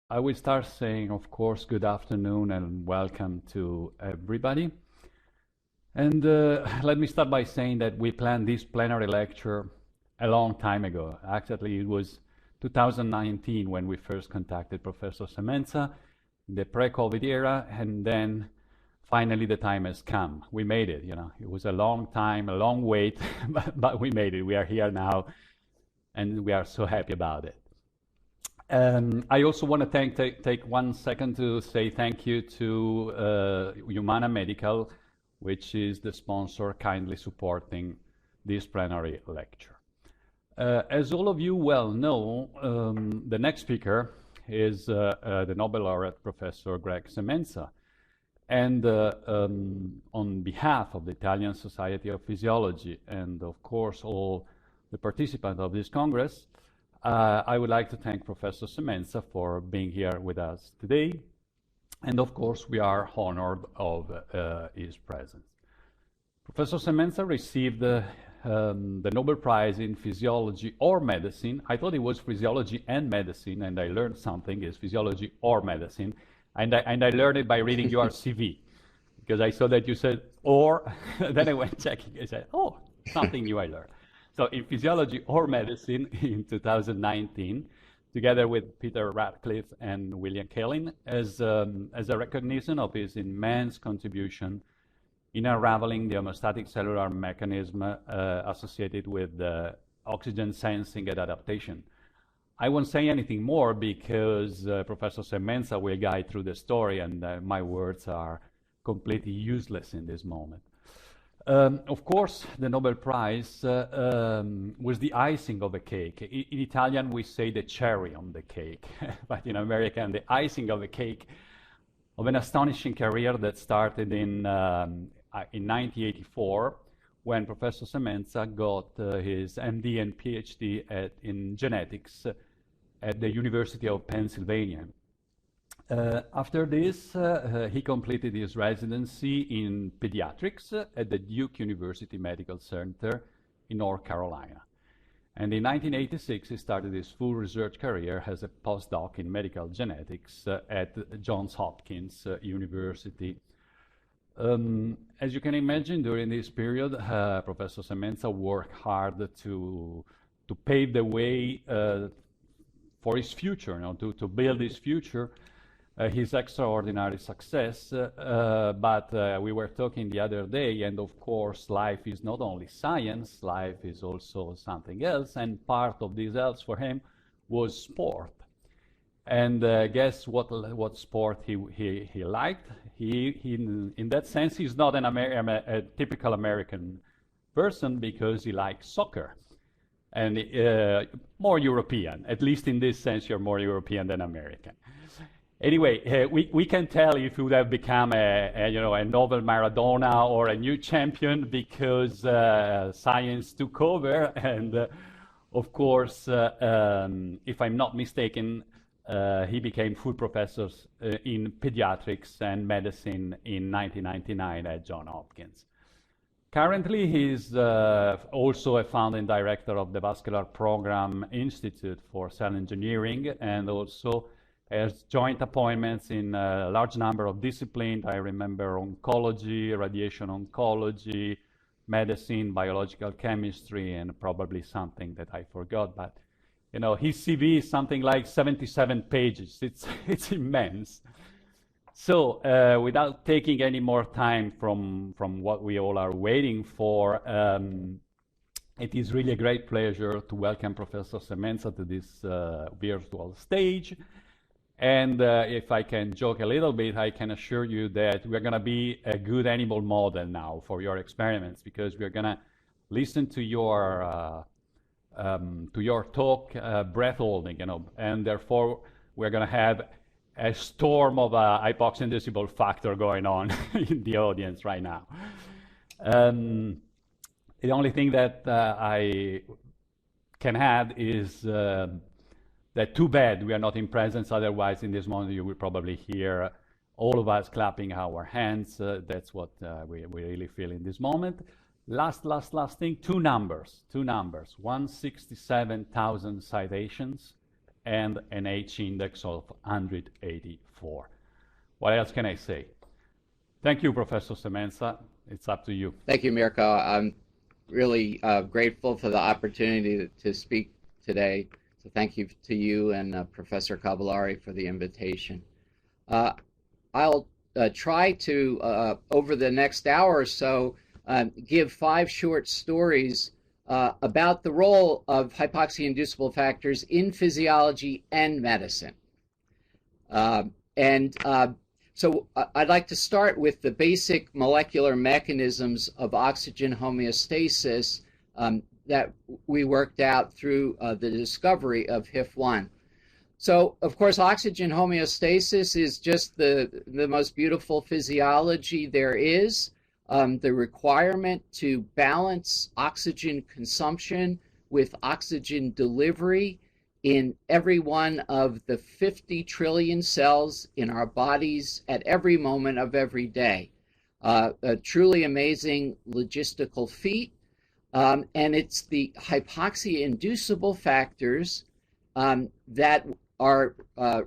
I will start saying, of course, good afternoon and welcome to everybody. And let me start by saying that we planned this plenary lecture a long time ago. Actually, it was 2019 when we first contacted Professor Semenza in the pre-COVID era, and then finally the time has come. We made it, It was a long time, a long wait, but we made it. We are here now, and we are so happy about it. I also want to take 1 second to say thank you to Humana Medical, which is the sponsor kindly supporting this plenary lecture. As all of you well know, the next speaker is the Nobel laureate Professor Gregg Semenza. And on behalf of the Italian Society of Physiology and, of course, all the participants of this Congress, I would like to thank Professor Semenza for being here with us today. And of course, we are honored of his presence. Professor Semenza received the Nobel Prize in Physiology or Medicine. I thought it was Physiology and Medicine, and I learned something is Physiology or Medicine. And I learned it by reading your CV, because I saw that you said or, then I went checking. I said, oh, something new I learned. So in Physiology or Medicine in 2019, together with Peter Ratcliffe and William Kaelin, as a recognition of his immense contribution in unraveling the homeostatic cellular mechanism associated with oxygen sensing and adaptation. I won't say anything more because Professor Semenza will guide through the story, and my words are completely useless in this moment. Of course, the Nobel Prize was the icing of the cake. In Italian, we say the cherry on the cake, but in American, the icing of the cake of an astonishing career that started in 1984, when Professor Semenza got his MD and PhD in genetics at the University of Pennsylvania. After this, he completed his residency in pediatrics at the Duke University Medical Center in North Carolina. And in 1986, he started his full research career as a postdoc in medical genetics at Johns Hopkins University. As you can imagine, during this period, Professor Semenza worked hard to pave the way for his future, to build his future. His extraordinary success, but we were talking the other day, and of course life is not only science, life is also something else, and part of this else for him was sport. And guess what sport he liked? In that sense, he's not a typical American person, because he likes soccer. And more European, at least in this sense, you're more European than American. Anyway, we can tell if he would have become a novel Maradona or a new champion, because science took over, and of course, if I'm not mistaken, he became full professor in pediatrics and medicine in 1999 at Johns Hopkins. Currently, he's also a founding director of the Vascular Program Institute for Cell Engineering, and also has joint appointments in a large number of disciplines. I remember oncology, radiation oncology, medicine, biological chemistry, and probably something that I forgot. But his CV is something like 77 pages. It's immense. So without taking any more time from what we all are waiting for, it is really a great pleasure to welcome Professor Semenza to this virtual stage. And if I can joke a little bit, I can assure you that we're going to be a good animal model now for your experiments, because we're going to listen to your talk, breath holding, and therefore we're going to have a storm of hypoxia-inducible factor going on in the audience right now. The only thing that I can add is that too bad we are not in presence, otherwise in this moment you will probably hear all of us clapping our hands. That's what we really feel in this moment. Last thing, two numbers. 167,000 citations and an H index of 184. What else can I say? Thank you, Professor Semenza. It's up to you. Thank you, Mirko. I'm really grateful for the opportunity to speak today. So thank you to you and Professor Cavallari for the invitation. I'll try to, over the next hour or so, give 5 short stories about the role of hypoxia-inducible factors in physiology and medicine. So I'd like to start with the basic molecular mechanisms of oxygen homeostasis that we worked out through the discovery of HIF-1. So, of course, oxygen homeostasis is just the most beautiful physiology there is. The requirement to balance oxygen consumption with oxygen delivery in every one of the 50 trillion cells in our bodies at every moment of every day. A truly amazing logistical feat. And it's the hypoxia-inducible factors that are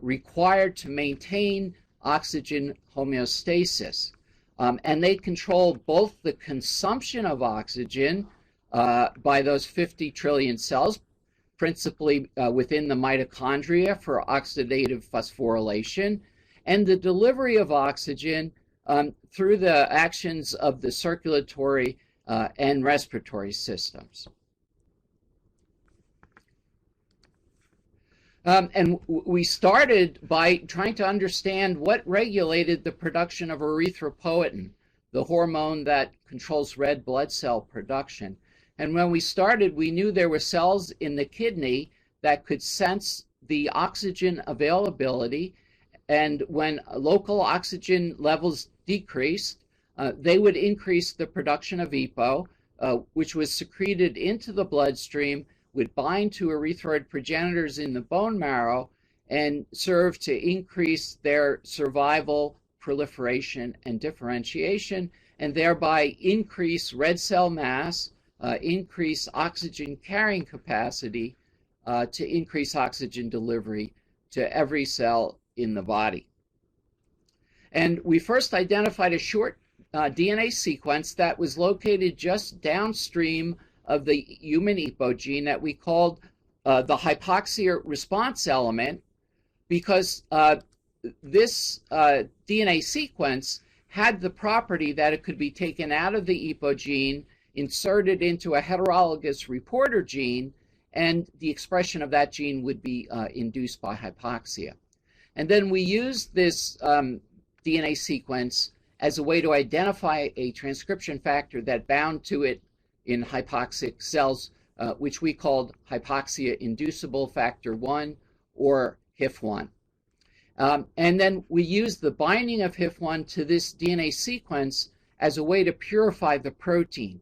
required to maintain oxygen homeostasis. And they control both the consumption of oxygen by those 50 trillion cells, principally within the mitochondria for oxidative phosphorylation, and the delivery of oxygen through the actions of the circulatory and respiratory systems. And we started by trying to understand what regulated the production of erythropoietin, the hormone that controls red blood cell production. And when we started, we knew there were cells in the kidney that could sense the oxygen availability, and when local oxygen levels decreased, they would increase the production of EPO, which was secreted into the bloodstream, would bind to erythroid progenitors in the bone marrow, and serve to increase their survival, proliferation, and differentiation, and thereby increase red cell mass, increase oxygen carrying capacity, to increase oxygen delivery to every cell in the body. And we first identified a short DNA sequence that was located just downstream of the human EPO gene that we called the hypoxia response element, because this DNA sequence had the property that it could be taken out of the EPO gene, inserted into a heterologous reporter gene, and the expression of that gene would be induced by hypoxia. And then we used this DNA sequence as a way to identify a transcription factor that bound to it in hypoxic cells, which we called hypoxia-inducible factor 1, or HIF-1. And then we used the binding of HIF-1 to this DNA sequence as a way to purify the protein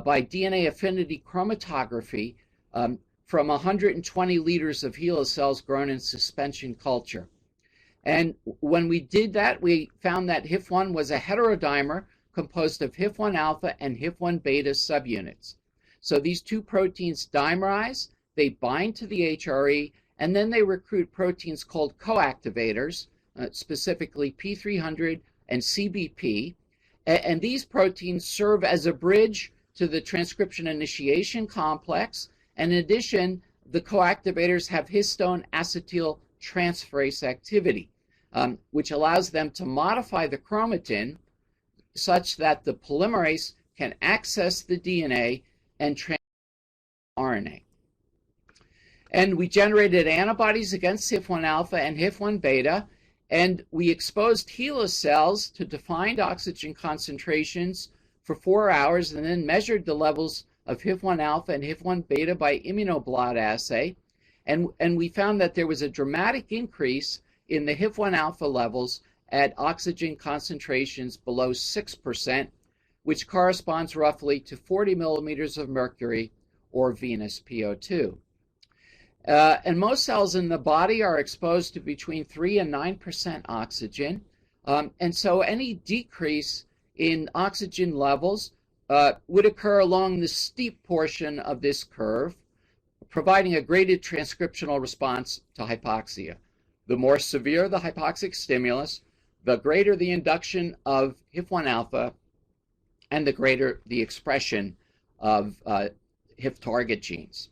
by DNA affinity chromatography from 120 liters of HeLa cells grown in suspension culture. And when we did that, we found that HIF-1 was a heterodimer composed of HIF-1 alpha and HIF-1 beta subunits. So these two proteins dimerize, they bind to the HRE, and then they recruit proteins called coactivators, specifically P300 and CBP. And these proteins serve as a bridge to the transcription initiation complex. And in addition, the coactivators have histone acetyl transferase activity, which allows them to modify the chromatin such that the polymerase can access the DNA and transfer RNA. And we generated antibodies against HIF-1 alpha and HIF-1 beta, and we exposed HeLa cells to defined oxygen concentrations for 4 hours, and then measured the levels of HIF-1 alpha and HIF-1 beta by immunoblot assay. And we found that there was a dramatic increase in the HIF-1 alpha levels at oxygen concentrations below 6%, which corresponds roughly to 40 millimeters of mercury or venous PO2. And most cells in the body are exposed to between 3 and 9% oxygen. And so any decrease in oxygen levels would occur along the steep portion of this curve, providing a graded transcriptional response to hypoxia. The more severe the hypoxic stimulus, the greater the induction of HIF-1 alpha and the greater the expression of HIF target genes.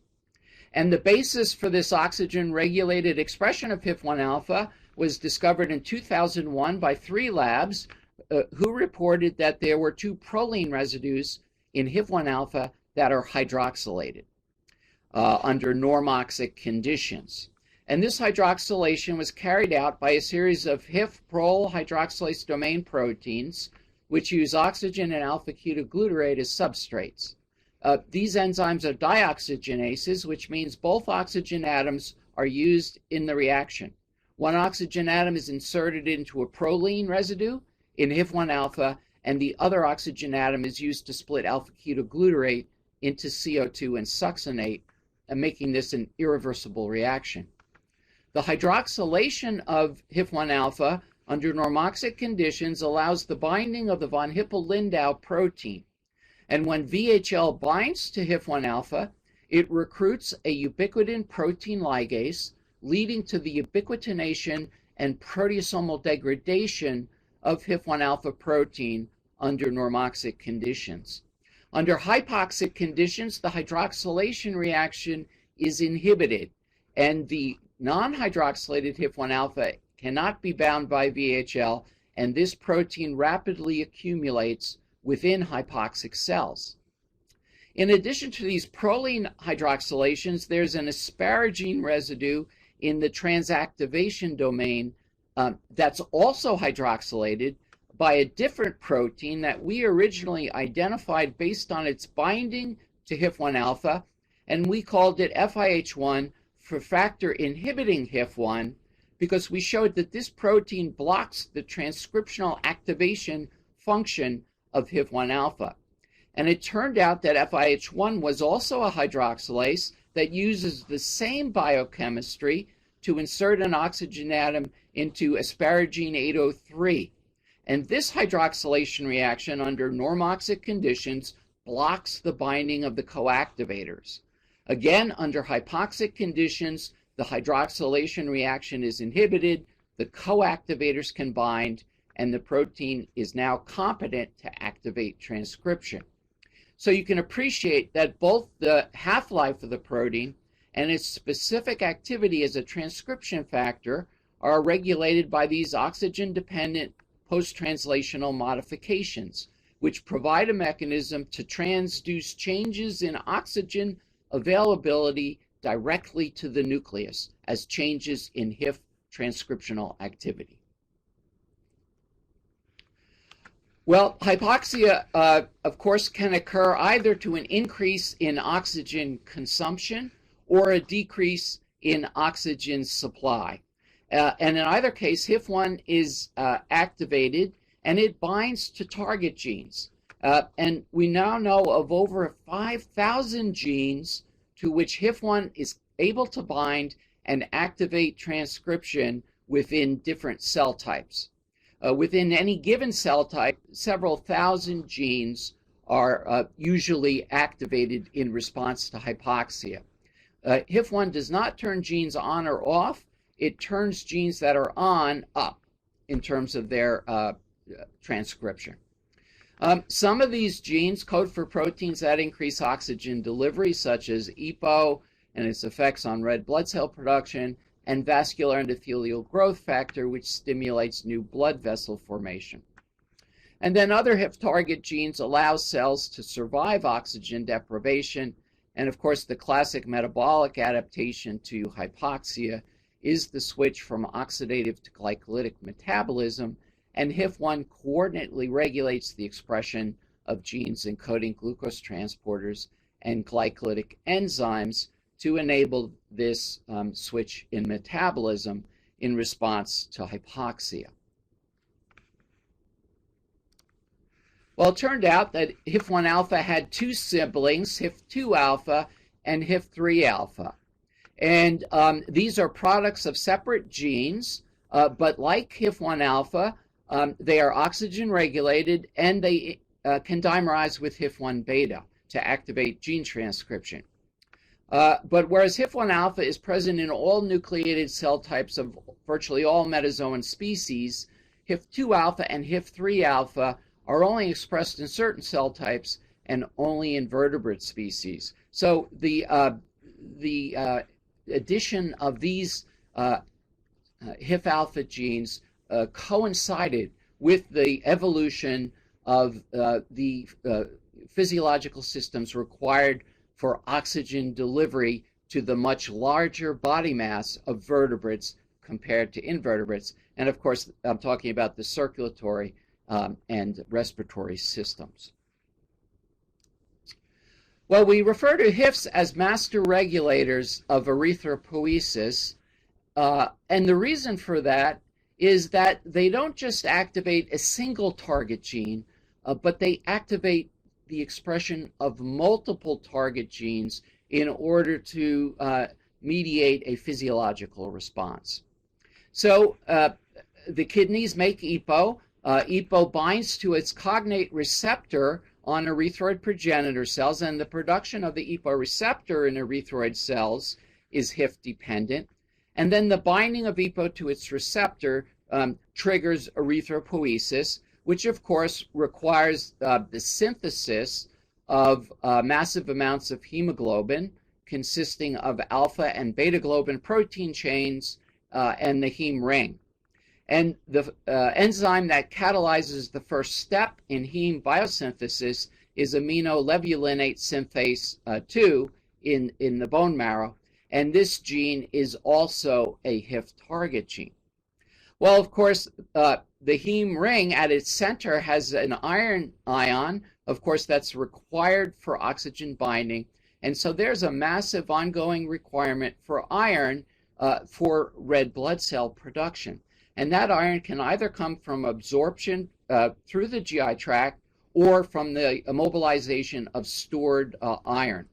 And the basis for this oxygen-regulated expression of HIF-1 alpha was discovered in 2001 by 3 labs who reported that there were 2 proline residues in HIF-1 alpha that are hydroxylated under normoxic conditions. And this hydroxylation was carried out by a series of HIF-prol hydroxylase domain proteins, which use oxygen and alpha-ketoglutarate as substrates. These enzymes are dioxygenases, which means both oxygen atoms are used in the reaction. One oxygen atom is inserted into a proline residue in HIF-1 alpha, and the other oxygen atom is used to split alpha-ketoglutarate into CO2 and succinate, making this an irreversible reaction. The hydroxylation of HIF-1 alpha under normoxic conditions allows the binding of the von Hippel-Lindau protein. And when VHL binds to HIF-1 alpha, it recruits a ubiquitin protein ligase, leading to the ubiquitination and proteasomal degradation of HIF-1 alpha protein under normoxic conditions. Under hypoxic conditions, the hydroxylation reaction is inhibited, and the non-hydroxylated HIF-1 alpha cannot be bound by VHL, and this protein rapidly accumulates within hypoxic cells. In addition to these proline hydroxylations, there's an asparagine residue in the transactivation domain that's also hydroxylated by a different protein that we originally identified based on its binding to HIF-1 alpha, and we called it FIH1 for factor inhibiting HIF-1 because we showed that this protein blocks the transcriptional activation function of HIF-1 alpha. And it turned out that FIH1 was also a hydroxylase that uses the same biochemistry to insert an oxygen atom into asparagine 803. And this hydroxylation reaction under normoxic conditions blocks the binding of the coactivators. Again, under hypoxic conditions, the hydroxylation reaction is inhibited, the coactivators can bind, and the protein is now competent to activate transcription. So you can appreciate that both the half-life of the protein and its specific activity as a transcription factor are regulated by these oxygen-dependent post-translational modifications, which provide a mechanism to transduce changes in oxygen availability directly to the nucleus as changes in HIF transcriptional activity. Well, hypoxia, of course, can occur either to an increase in oxygen consumption or a decrease in oxygen supply. And in either case, HIF-1 is activated and it binds to target genes. And we now know of over 5,000 genes to which HIF-1 is able to bind and activate transcription within different cell types. Within any given cell type, several thousand genes are usually activated in response to hypoxia. HIF-1 does not turn genes on or off. It turns genes that are on up in terms of their transcription. Some of these genes code for proteins that increase oxygen delivery, such as EPO and its effects on red blood cell production, and vascular endothelial growth factor, which stimulates new blood vessel formation. And then other HIF target genes allow cells to survive oxygen deprivation, and of course the classic metabolic adaptation to hypoxia is the switch from oxidative to glycolytic metabolism, and HIF-1 coordinately regulates the expression of genes encoding glucose transporters and glycolytic enzymes to enable this switch in metabolism in response to hypoxia. Well, it turned out that HIF-1 alpha had 2 siblings, HIF-2 alpha and HIF-3 alpha. And these are products of separate genes, but like HIF-1 alpha, they are oxygen regulated and they can dimerize with HIF-1 beta to activate gene transcription. But whereas HIF-1 alpha is present in all nucleated cell types of virtually all metazoan species, HIF-2 alpha and HIF-3 alpha are only expressed in certain cell types and only in vertebrate species. So the addition of these HIF alpha genes coincided with the evolution of the physiological systems required for oxygen delivery to the much larger body mass of vertebrates compared to invertebrates. And of course, I'm talking about the circulatory and respiratory systems. Well, we refer to HIFs as master regulators of erythropoiesis, and the reason for that is that they don't just activate a single target gene, but they activate the expression of multiple target genes in order to mediate a physiological response. So the kidneys make EPO. EPO binds to its cognate receptor on erythroid progenitor cells, and the production of the EPO receptor in erythroid cells is HIF dependent. And then the binding of EPO to its receptor triggers erythropoiesis, which of course requires the synthesis of massive amounts of hemoglobin consisting of alpha and beta globin protein chains and the heme ring. And the enzyme that catalyzes the first step in heme biosynthesis is aminolevulinate synthase 2 in the bone marrow, and this gene is also a HIF target gene. Well, of course, the heme ring at its center has an iron ion, of course, that's required for oxygen binding, and so there's a massive ongoing requirement for iron for red blood cell production. And that iron can either come from absorption through the GI tract or from the immobilization of stored iron.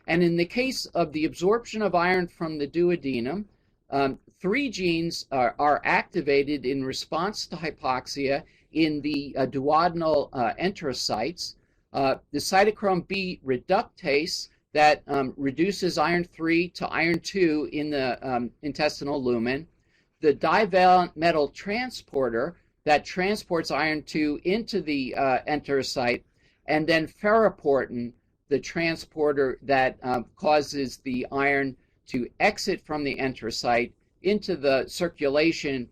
And in the case of the absorption of iron from the duodenum, 3 genes are activated in response to hypoxia in the duodenal enterocytes. The cytochrome B reductase that reduces iron 3 to iron 2 in the intestinal lumen, the divalent metal transporter that transports iron 2 into the enterocyte, and then ferroportin, the transporter that causes the iron to exit from the enterocyte into the circulation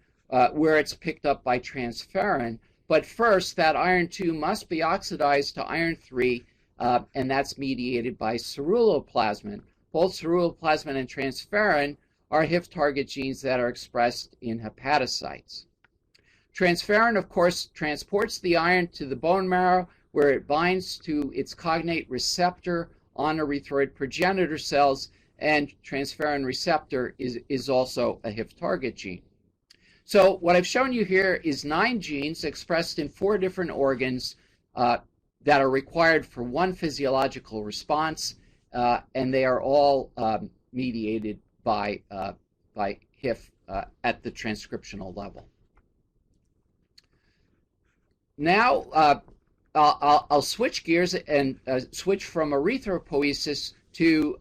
where it's picked up by transferrin. But first, that iron 2 must be oxidized to iron 3, and that's mediated by ceruloplasmin. Both ceruloplasmin and transferrin are HIF target genes that are expressed in hepatocytes. Transferrin, of course, transports the iron to the bone marrow where it binds to its cognate receptor on erythroid progenitor cells, and transferrin receptor is also a HIF target gene. So what I've shown you here is 9 genes expressed in 4 different organs that are required for one physiological response, and they are all mediated by HIF at the transcriptional level. Now I'll switch gears and switch from erythropoiesis to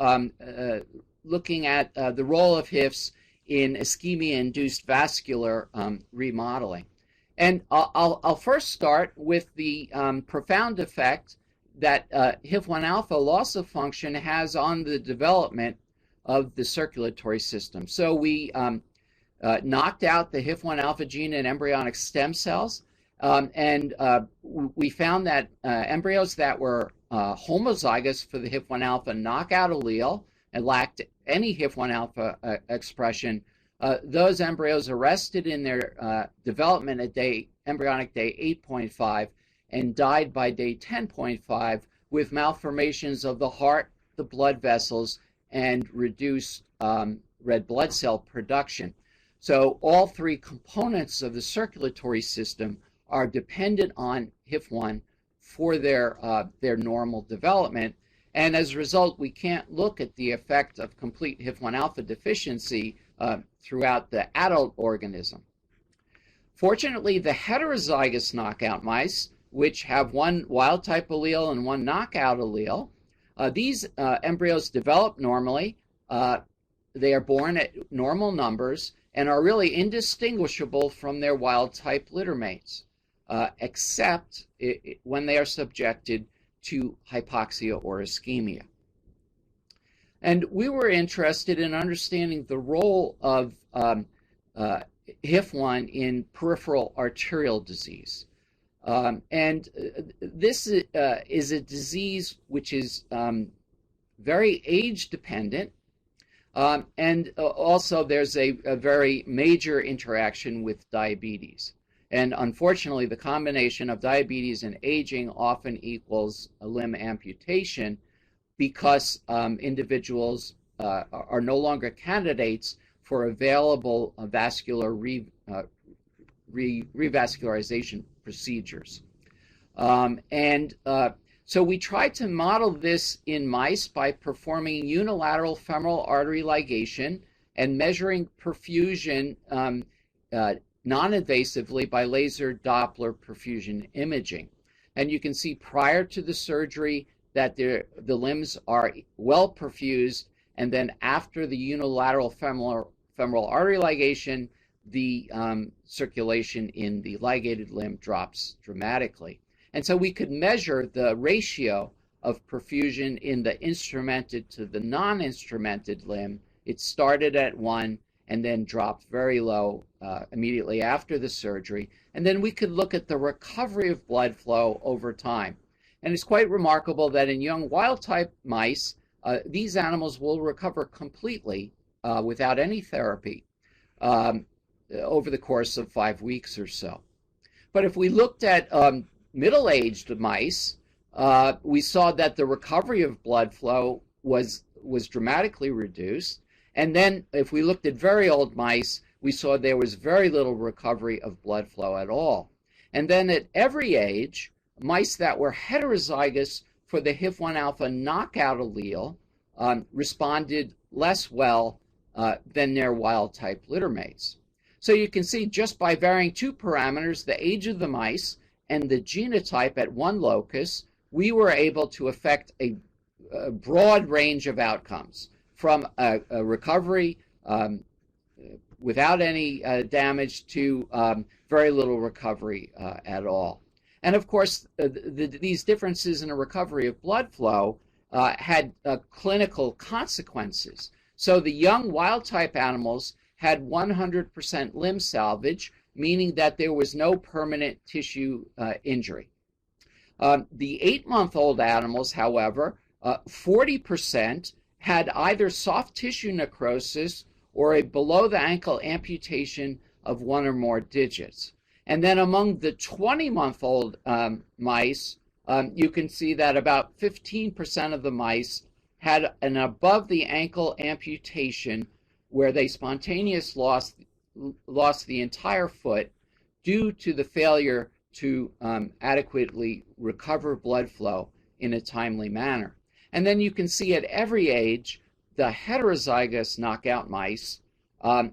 looking at the role of HIFs in ischemia-induced vascular remodeling. And I'll first start with the profound effect that HIF-1 alpha loss of function has on the development of the circulatory system. So we knocked out the HIF-1 alpha gene in embryonic stem cells, and we found that embryos that were homozygous for the HIF-1 alpha knockout allele and lacked any HIF-1 alpha expression, those embryos arrested in their development at embryonic day 8.5 and died by day 10.5 with malformations of the heart, the blood vessels, and reduced red blood cell production. So all 3 components of the circulatory system are dependent on HIF-1 for their normal development, and as a result, we can't look at the effect of complete HIF-1 alpha deficiency throughout the adult organism. Fortunately, the heterozygous knockout mice, which have 1 wild-type allele and 1 knockout allele, these embryos develop normally, They are born at normal numbers and are really indistinguishable from their wild-type littermates, except when they are subjected to hypoxia or ischemia. And we were interested in understanding the role of HIF1 in peripheral arterial disease. This is a disease which is very age-dependent, and also there's a very major interaction with diabetes. And unfortunately, the combination of diabetes and aging often equals a limb amputation, because individuals are no longer candidates for available vascular revascularization procedures. So we tried to model this in mice by performing unilateral femoral artery ligation and measuring perfusion non-invasively by laser Doppler perfusion imaging. And you can see prior to the surgery that the limbs are well perfused, and then after the unilateral femoral artery ligation, the circulation in the ligated limb drops dramatically. And so we could measure the ratio of perfusion in the instrumented to the non-instrumented limb. It started at 1 and then dropped very low immediately after the surgery. And then we could look at the recovery of blood flow over time. And it's quite remarkable that in young wild-type mice, these animals will recover completely without any therapy over the course of 5 weeks or so. But if we looked at middle-aged mice, we saw that the recovery of blood flow was dramatically reduced. And then if we looked at very old mice, we saw there was very little recovery of blood flow at all. And then at every age, mice that were heterozygous for the HIF1 alpha knockout allele responded less well than their wild-type littermates. So you can see just by varying 2 parameters, the age of the mice and the genotype at one locus, we were able to affect a broad range of outcomes, from a recovery without any damage to very little recovery at all. And of course, these differences in a recovery of blood flow had clinical consequences. So the young wild-type animals had 100% limb salvage, meaning that there was no permanent tissue injury. The 8-month-old animals, however, 40% had either soft tissue necrosis or a below-the-ankle amputation of 1 or more digits. And then among the 20-month-old mice, you can see that about 15% of the mice had an above-the-ankle amputation where they spontaneously lost the entire foot due to the failure to adequately recover blood flow in a timely manner. And then you can see at every age, the heterozygous knockout mice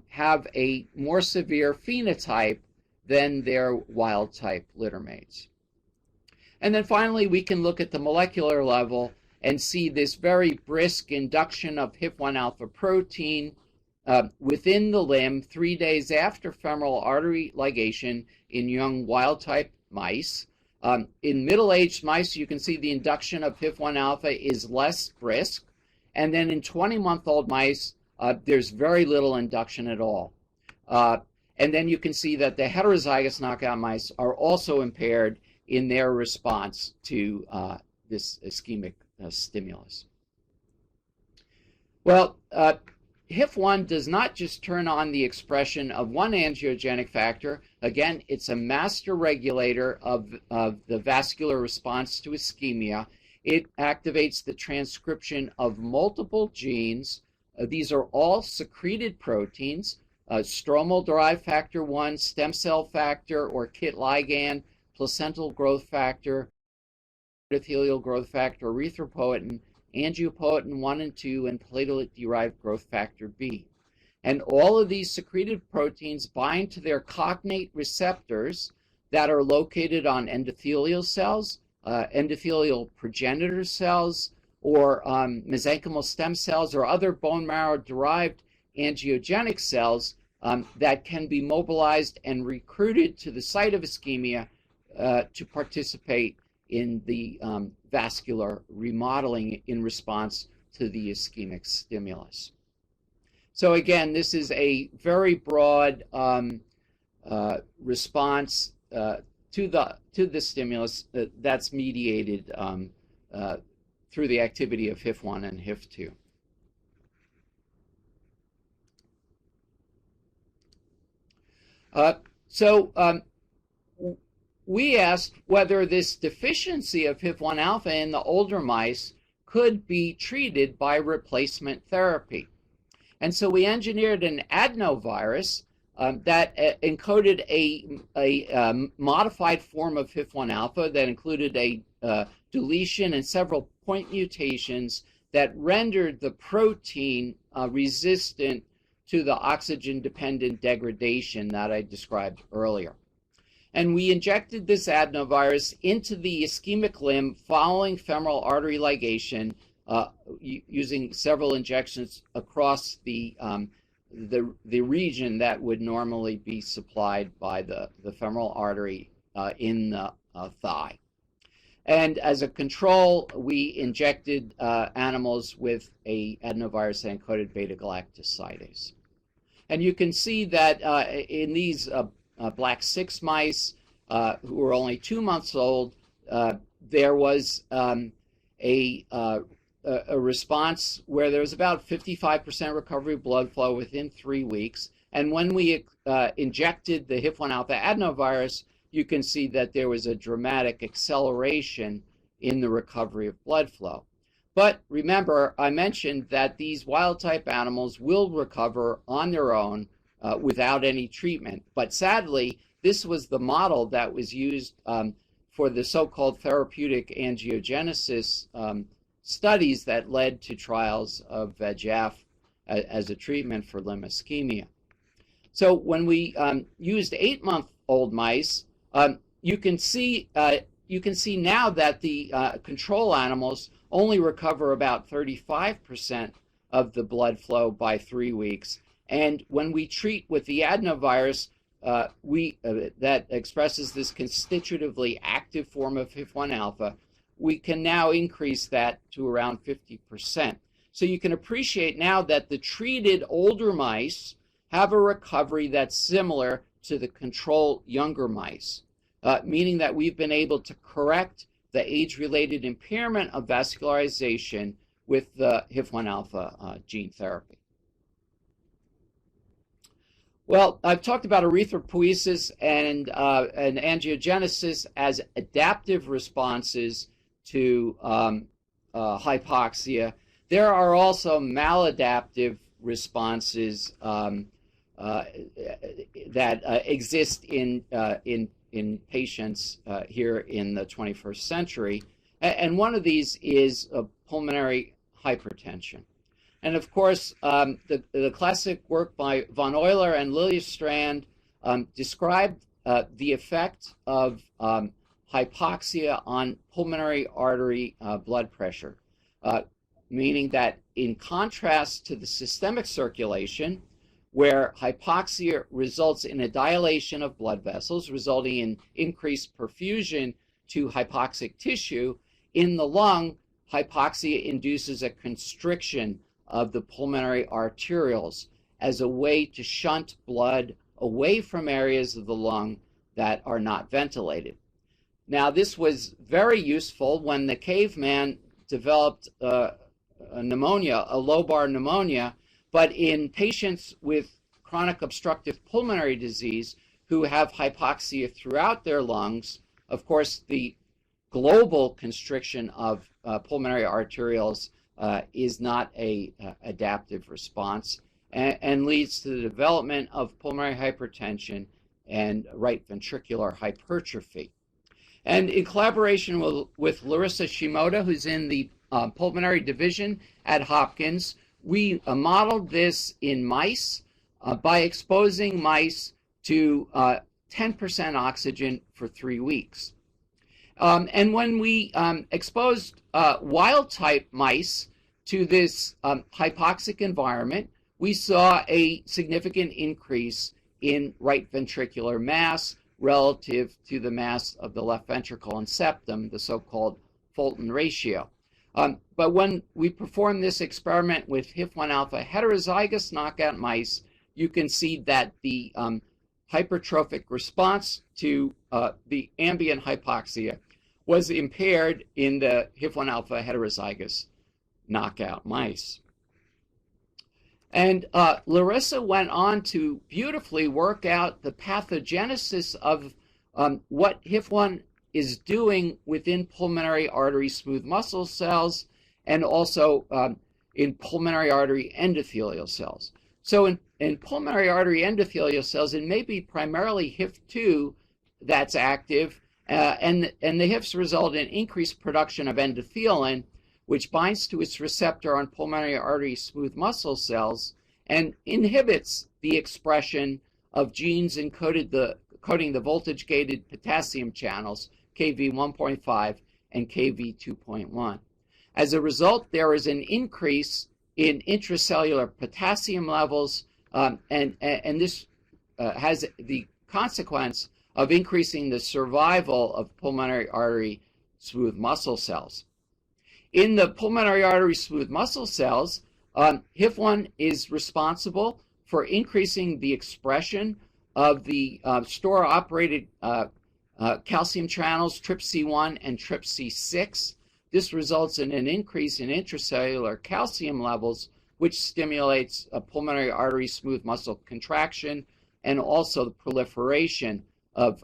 have a more severe phenotype than their wild-type littermates. And then finally, we can look at the molecular level and see this very brisk induction of HIF1 alpha protein within the limb 3 days after femoral artery ligation in young wild-type mice. In middle-aged mice, you can see the induction of HIF1 alpha is less brisk. And then in 20-month-old mice, there's very little induction at all. And then you can see that the heterozygous knockout mice are also impaired in their response to this ischemic stimulus. Well, HIF1 does not just turn on the expression of one angiogenic factor. Again, it's a master regulator of the vascular response to ischemia. It activates the transcription of multiple genes. These are all secreted proteins: stromal-derived factor 1, stem cell factor or KIT ligand, placental growth factor, epithelial growth factor, erythropoietin, angiopoietin 1 and 2, and platelet-derived growth factor B. And all of these secreted proteins bind to their cognate receptors that are located on endothelial cells, endothelial progenitor cells, or mesenchymal stem cells or other bone marrow-derived angiogenic cells that can be mobilized and recruited to the site of ischemia to participate in the vascular remodeling in response to the ischemic stimulus. So again, this is a very broad response to the stimulus that's mediated through the activity of HIF1 and HIF2. We asked whether this deficiency of HIF1 alpha in the older mice could be treated by replacement therapy. And so we engineered an adenovirus that encoded a modified form of HIF1 alpha that included a deletion and several point mutations that rendered the protein resistant to the oxygen-dependent degradation that I described earlier. And we injected this adenovirus into the ischemic limb following femoral artery ligation using several injections across the region that would normally be supplied by the femoral artery in the thigh. And as a control, we injected animals with an adenovirus that encoded beta-galactosidase. And you can see that in these black 6 mice who were only 2 months old, there was a response where there was about 55% recovery of blood flow within 3 weeks. And when we injected the HIF1 alpha adenovirus, you can see that there was a dramatic acceleration in the recovery of blood flow. But remember, I mentioned that these wild-type animals will recover on their own without any treatment. But sadly, this was the model that was used for the so-called therapeutic angiogenesis studies that led to trials of VEGF as a treatment for limb ischemia. So when we used 8-month-old mice, you can see now that the control animals only recover about 35% of the blood flow by 3 weeks. And when we treat with the adenovirus that expresses this constitutively active form of HIF1 alpha, we can now increase that to around 50%. So you can appreciate now that the treated older mice have a recovery that's similar to the control younger mice, meaning that we've been able to correct the age-related impairment of vascularization with the HIF1 alpha gene therapy. Well, I've talked about erythropoiesis and angiogenesis as adaptive responses to hypoxia. There are also maladaptive responses that exist in patients here in the 21st century. And one of these is pulmonary hypertension. And of course, the classic work by von Euler and Liljestrand described the effect of hypoxia on pulmonary artery blood pressure, meaning that in contrast to the systemic circulation, where hypoxia results in a dilation of blood vessels, resulting in increased perfusion to hypoxic tissue, in the lung, hypoxia induces a constriction of the pulmonary arterioles as a way to shunt blood away from areas of the lung that are not ventilated. Now, this was very useful when the caveman developed a pneumonia, a lobar pneumonia, but in patients with chronic obstructive pulmonary disease who have hypoxia throughout their lungs, of course, the global constriction of pulmonary arterioles is not an adaptive response and leads to the development of pulmonary hypertension and right ventricular hypertrophy. And in collaboration with Larissa Shimoda, who's in the pulmonary division at Hopkins, we modeled this in mice by exposing mice to 10% oxygen for 3 weeks. And when we exposed wild-type mice to this hypoxic environment, we saw a significant increase in right ventricular mass relative to the mass of the left ventricle and septum, the so-called Fulton ratio. But when we performed this experiment with HIF-1 alpha heterozygous knockout mice, you can see that the hypertrophic response to the ambient hypoxia was impaired in the HIF-1 alpha heterozygous knockout mice. And Larissa went on to beautifully work out the pathogenesis of what HIF-1 is doing within pulmonary artery smooth muscle cells and also in pulmonary artery endothelial cells. So in pulmonary artery endothelial cells, it may be primarily HIF-2 that's active, and the HIFs result in increased production of endothelin, which binds to its receptor on pulmonary artery smooth muscle cells and inhibits the expression of genes encoding the voltage-gated potassium channels, Kv1.5 and Kv2.1. As a result, there is an increase in intracellular potassium levels, and this has the consequence of increasing the survival of pulmonary artery smooth muscle cells. In the pulmonary artery smooth muscle cells, HIF-1 is responsible for increasing the expression of the store-operated calcium channels TRPC1 and TRPC6. This results in an increase in intracellular calcium levels, which stimulates pulmonary artery smooth muscle contraction and also the proliferation of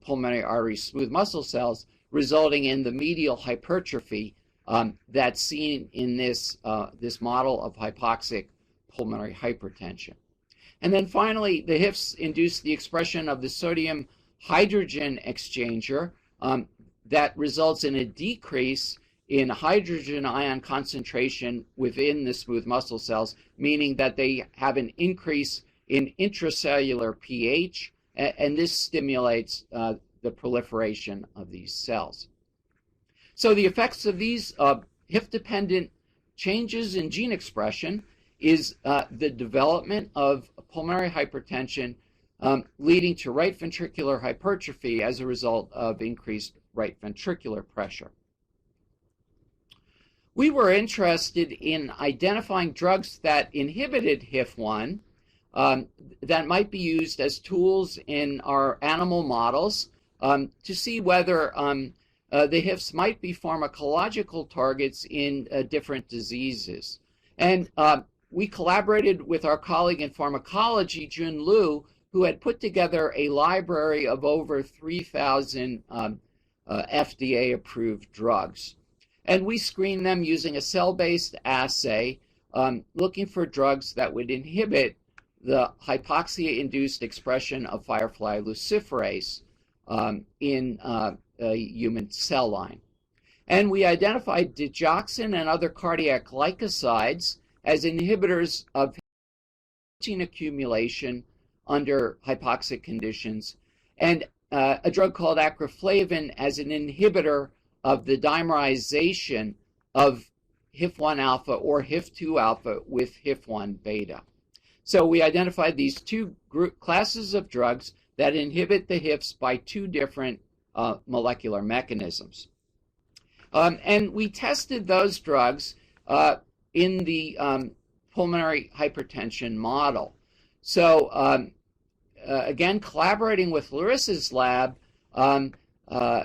pulmonary artery smooth muscle cells, resulting in the medial hypertrophy that's seen in this model of hypoxic pulmonary hypertension. And then finally, the HIFs induce the expression of the sodium hydrogen exchanger that results in a decrease in hydrogen ion concentration within the smooth muscle cells, meaning that they have an increase in intracellular pH, and this stimulates the proliferation of these cells. So the effects of these HIF-dependent changes in gene expression is the development of pulmonary hypertension leading to right ventricular hypertrophy as a result of increased right ventricular pressure. We were interested in identifying drugs that inhibited HIF-1 that might be used as tools in our animal models to see whether the HIFs might be pharmacological targets in different diseases. And we collaborated with our colleague in pharmacology, Jun Liu, who had put together a library of over 3,000 FDA-approved drugs. And we screened them using a cell-based assay, looking for drugs that would inhibit the hypoxia-induced expression of firefly luciferase in a human cell line. And we identified digoxin and other cardiac glycosides as inhibitors of protein accumulation under hypoxic conditions, and a drug called acroflavin as an inhibitor of the dimerization of HIF-1 alpha or HIF-2 alpha with HIF-1 beta. So we identified these two classes of drugs that inhibit the HIFs by two different molecular mechanisms. And we tested those drugs in the pulmonary hypertension model. So again, collaborating with Larissa's lab,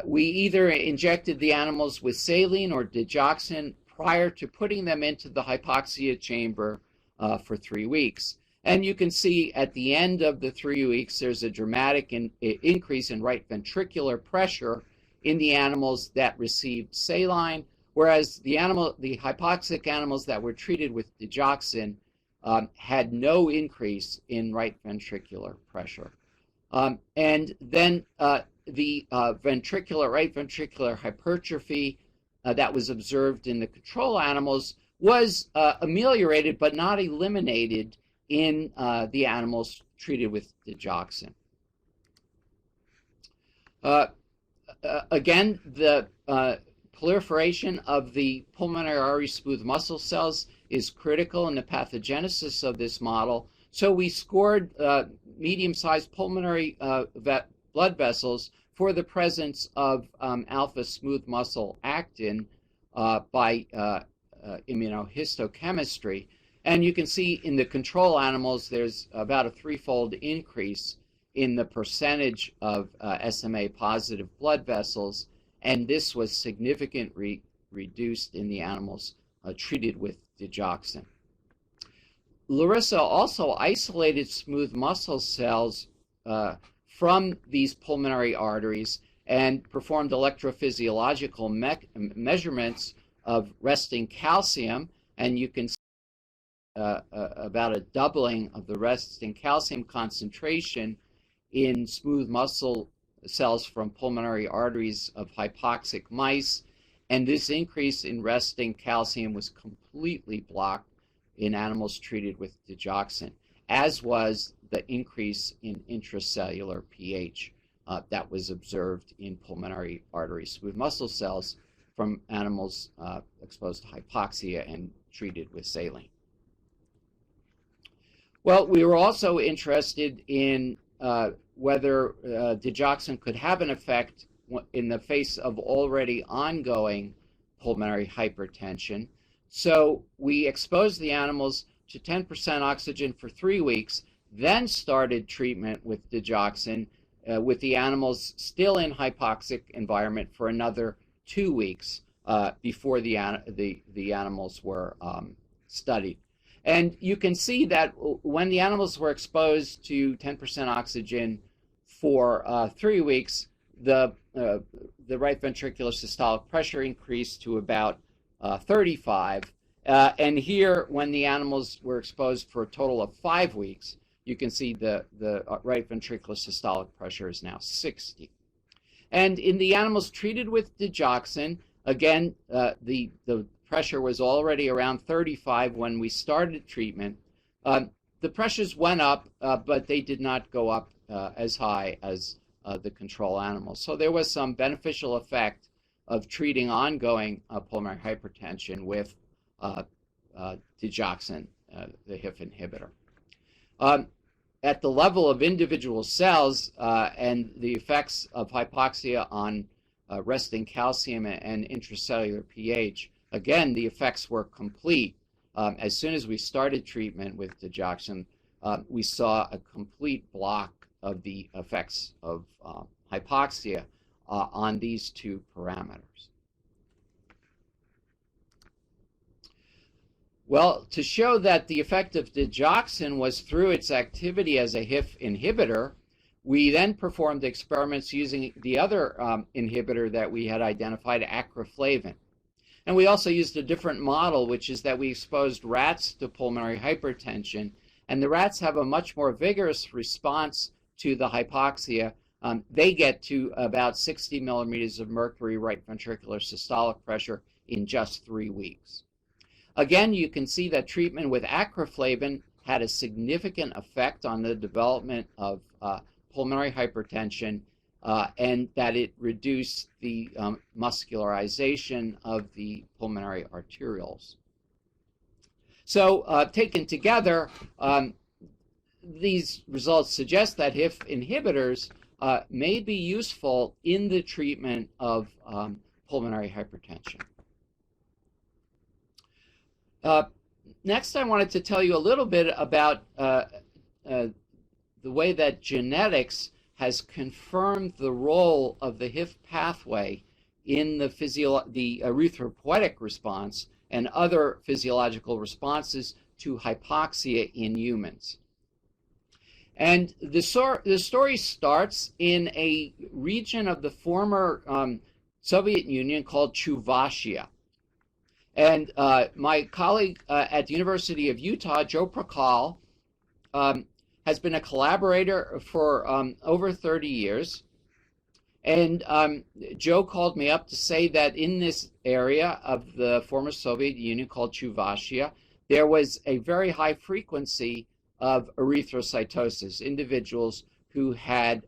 we either injected the animals with saline or digoxin prior to putting them into the hypoxia chamber for 3 weeks. And you can see at the end of the 3 weeks, there's a dramatic increase in right ventricular pressure in the animals that received saline, whereas the hypoxic animals that were treated with digoxin had no increase in right ventricular pressure. And then the right ventricular hypertrophy that was observed in the control animals was ameliorated but not eliminated in the animals treated with digoxin. again, the proliferation of the pulmonary artery smooth muscle cells is critical in the pathogenesis of this model. So we scored medium-sized pulmonary blood vessels for the presence of alpha smooth muscle actin by immunohistochemistry. And you can see in the control animals, there's about a threefold increase in the percentage of SMA-positive blood vessels, and this was significantly reduced in the animals treated with digoxin. Larissa also isolated smooth muscle cells from these pulmonary arteries and performed electrophysiological measurements of resting calcium, and you can see about a doubling of the resting calcium concentration in smooth muscle cells from pulmonary arteries of hypoxic mice, and this increase in resting calcium was completely blocked in animals treated with digoxin, as was the increase in intracellular pH that was observed in pulmonary artery smooth muscle cells from animals exposed to hypoxia and treated with saline. Well, we were also interested in whether digoxin could have an effect in the face of already ongoing pulmonary hypertension. So we exposed the animals to 10% oxygen for 3 weeks, then started treatment with digoxin with the animals still in hypoxic environment for another 2 weeks before the animals were studied. And you can see that when the animals were exposed to 10% oxygen for 3 weeks, the right ventricular systolic pressure increased to about 35. And here, when the animals were exposed for a total of 5 weeks, you can see the right ventricular systolic pressure is now 60. And in the animals treated with digoxin, again, the pressure was already around 35 when we started treatment. The pressures went up, but they did not go up as high as the control animals. So there was some beneficial effect of treating ongoing pulmonary hypertension with digoxin, the HIF inhibitor. At the level of individual cells and the effects of hypoxia on resting calcium and intracellular pH, again, the effects were complete. As soon as we started treatment with digoxin, we saw a complete block of the effects of hypoxia on these two parameters. Well, to show that the effect of digoxin was through its activity as a HIF inhibitor, we then performed experiments using the other inhibitor that we had identified, acroflavin. And we also used a different model, which is that we exposed rats to pulmonary hypertension, and the rats have a much more vigorous response to the hypoxia. They get to about 60 millimeters of mercury right ventricular systolic pressure in just 3 weeks. Again, you can see that treatment with acroflavin had a significant effect on the development of pulmonary hypertension, and that it reduced the muscularization of the pulmonary arterioles. So taken together, these results suggest that HIF inhibitors may be useful in the treatment of pulmonary hypertension. Next, I wanted to tell you a little bit about the way that genetics has confirmed the role of the HIF pathway in the erythropoietic response and other physiological responses to hypoxia in humans. And the story starts in a region of the former Soviet Union called Chuvashia. And my colleague at the University of Utah, Joe Prakal, has been a collaborator for over 30 years. And Joe called me up to say that in this area of the former Soviet Union called Chuvashia, there was a very high frequency of erythrocytosis, individuals who had